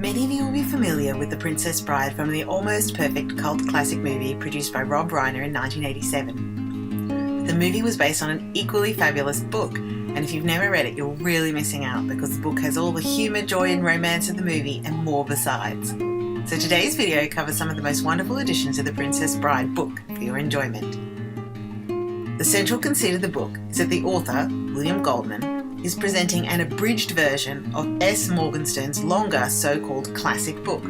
Many of you will be familiar with The Princess Bride from the almost perfect cult classic movie produced by Rob Reiner in 1987. The movie was based on an equally fabulous book, and if you've never read it, you're really missing out because the book has all the humour, joy and romance of the movie and more besides. So today's video covers some of the most wonderful additions to The Princess Bride book for your enjoyment. The central conceit of the book is that the author, William Goldman, is presenting an abridged version of S. Morgenstern's longer so-called classic book.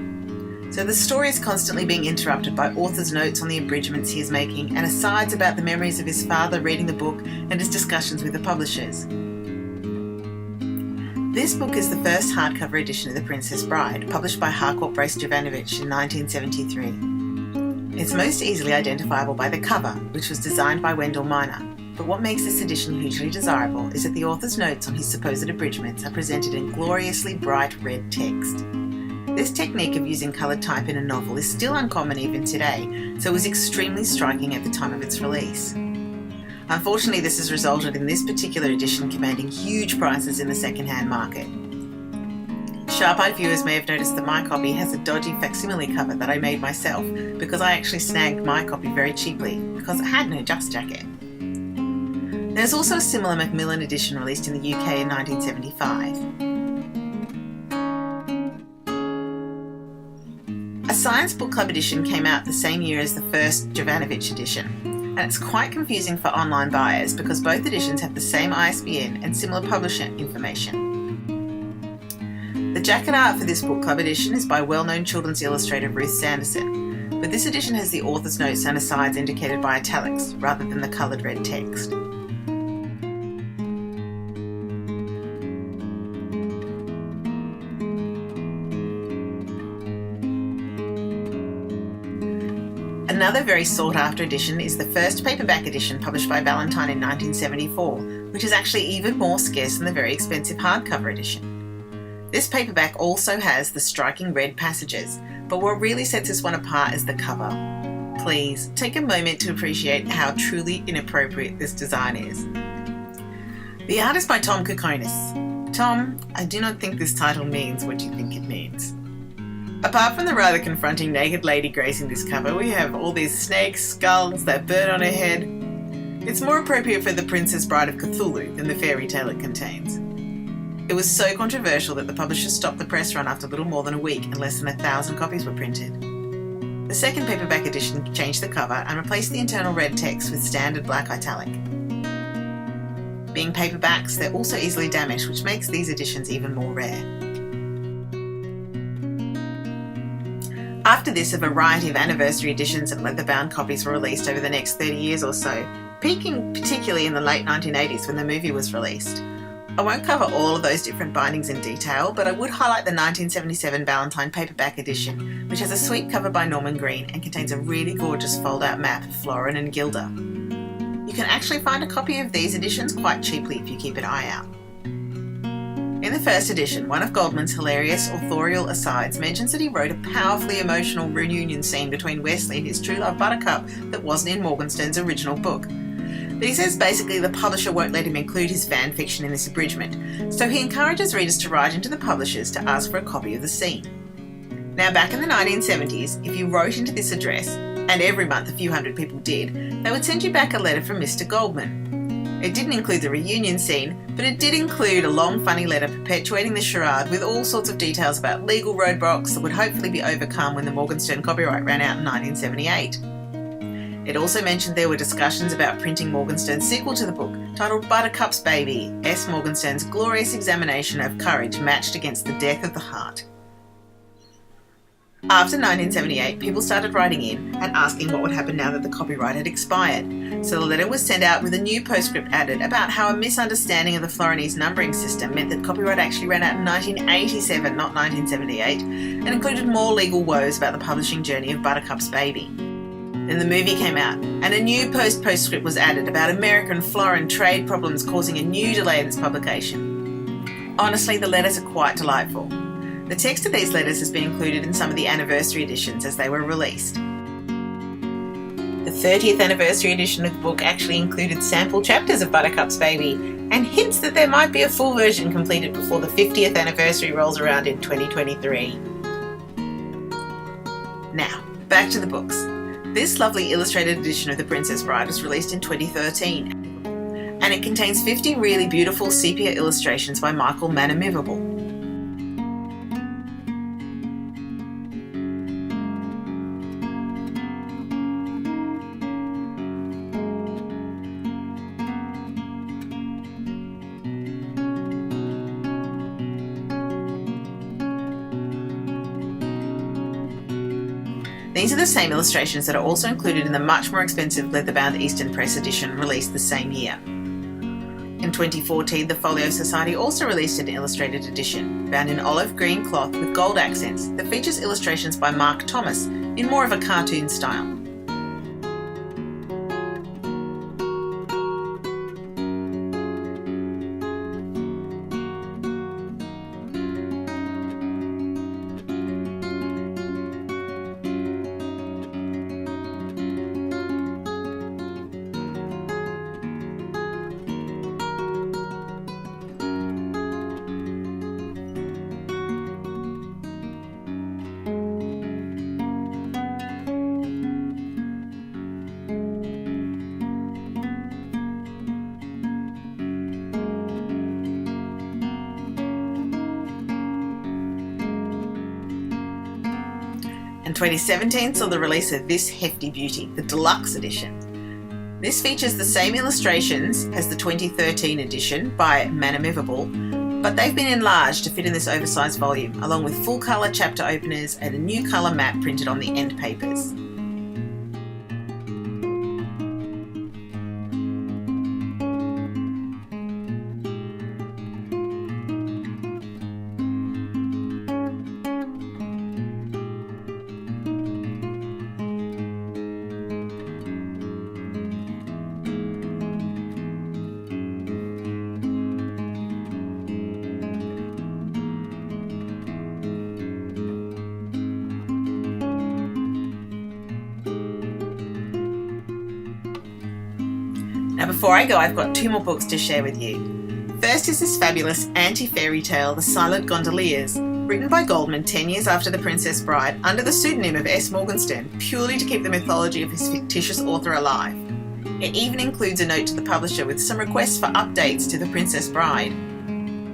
So the story is constantly being interrupted by author's notes on the abridgments he is making and asides about the memories of his father reading the book and his discussions with the publishers. This book is the first hardcover edition of The Princess Bride, published by Harcourt Brace Jovanovich in 1973. It's most easily identifiable by the cover, which was designed by Wendell Miner. But what makes this edition hugely desirable is that the author's notes on his supposed abridgments are presented in gloriously bright red text. This technique of using coloured type in a novel is still uncommon even today, so it was extremely striking at the time of its release. Unfortunately, this has resulted in this particular edition commanding huge prices in the second-hand market. Sharp-eyed viewers may have noticed that my copy has a dodgy facsimile cover that I made myself because I actually snagged my copy very cheaply because it had no dust jacket. There's also a similar Macmillan edition released in the UK in 1975. A Science Book Club edition came out the same year as the first Jovanovich edition, and it's quite confusing for online buyers because both editions have the same ISBN and similar publisher information. The jacket art for this book club edition is by well-known children's illustrator Ruth Sanderson, but this edition has the author's notes and asides indicated by italics rather than the coloured red text. Another very sought-after edition is the first paperback edition published by Ballantine in 1974, which is actually even more scarce than the very expensive hardcover edition. This paperback also has the striking red passages, but what really sets this one apart is the cover. Please, take a moment to appreciate how truly inappropriate this design is. The art is by Tom Kokonis. Tom, I do not think this title means what you think it means. Apart from the rather confronting naked lady gracing this cover, we have all these snakes, skulls, that bird on her head. It's more appropriate for The Princess Bride of Cthulhu than the fairy tale it contains. It was so controversial that the publisher stopped the press run after little more than a week and less than 1,000 copies were printed. The second paperback edition changed the cover and replaced the internal red text with standard black italic. Being paperbacks, they're also easily damaged, which makes these editions even more rare. After this, a variety of anniversary editions and leather-bound copies were released over the next 30 years or so, peaking particularly in the late 1980s when the movie was released. I won't cover all of those different bindings in detail, but I would highlight the 1977 Ballantine paperback edition, which has a sweet cover by Norman Green and contains a really gorgeous fold-out map of Florin and Gilda. You can actually find a copy of these editions quite cheaply if you keep an eye out. In the first edition, one of Goldman's hilarious authorial asides mentions that he wrote a powerfully emotional reunion scene between Wesley and his true love Buttercup that wasn't in Morgenstern's original book. But he says basically the publisher won't let him include his fan fiction in this abridgment, so he encourages readers to write into the publishers to ask for a copy of the scene. Now back in the 1970s, if you wrote into this address, and every month a few hundred people did, they would send you back a letter from Mr. Goldman. It didn't include the reunion scene, but it did include a long funny letter perpetuating the charade with all sorts of details about legal roadblocks that would hopefully be overcome when the Morgenstern copyright ran out in 1978. It also mentioned there were discussions about printing Morgenstern's sequel to the book, titled Buttercup's Baby, S. Morgenstern's glorious examination of courage matched against the death of the heart. After 1978, people started writing in and asking what would happen now that the copyright had expired, so the letter was sent out with a new postscript added about how a misunderstanding of the Florinese numbering system meant that copyright actually ran out in 1987, not 1978, and included more legal woes about the publishing journey of Buttercup's Baby. Then the movie came out, and a new postscript was added about American Florin trade problems causing a new delay in its publication. Honestly, the letters are quite delightful. The text of these letters has been included in some of the anniversary editions as they were released. The 30th anniversary edition of the book actually included sample chapters of Buttercup's Baby and hints that there might be a full version completed before the 50th anniversary rolls around in 2023. Now, back to the books. This lovely illustrated edition of The Princess Bride was released in 2013, and it contains 50 really beautiful sepia illustrations by Michael Manamivable. These are the same illustrations that are also included in the much more expensive leather-bound Eastern Press edition released the same year. In 2014, the Folio Society also released an illustrated edition, bound in olive green cloth with gold accents, that features illustrations by Mark Thomas in more of a cartoon style. And 2017 saw the release of this hefty beauty, the Deluxe edition. This features the same illustrations as the 2013 edition by Manamivable, but they've been enlarged to fit in this oversized volume, along with full colour chapter openers and a new colour map printed on the end papers. Now before I go, I've got 2 more books to share with you. First is this fabulous anti-fairy tale, The Silent Gondoliers, written by Goldman 10 years after The Princess Bride under the pseudonym of S. Morgenstern, purely to keep the mythology of his fictitious author alive. It even includes a note to the publisher with some requests for updates to The Princess Bride.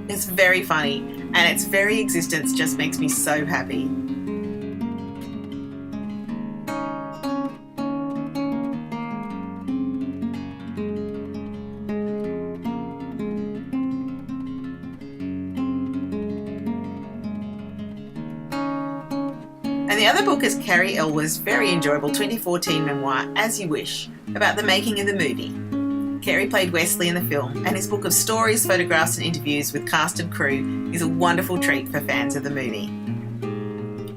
It's very funny, and its very existence just makes me so happy. And the other book is Cary Elwes' very enjoyable 2014 memoir, As You Wish, about the making of the movie. Cary played Wesley in the film, and his book of stories, photographs and interviews with cast and crew is a wonderful treat for fans of the movie.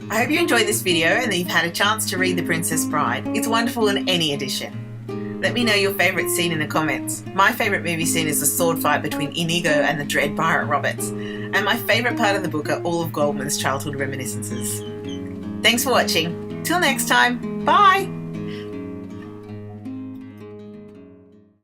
I hope you enjoyed this video and that you've had a chance to read The Princess Bride. It's wonderful in any edition. Let me know your favourite scene in the comments. My favourite movie scene is the sword fight between Inigo and the dread Byron Roberts, and my favourite part of the book are all of Goldman's childhood reminiscences. Thanks for watching. Till next time, bye!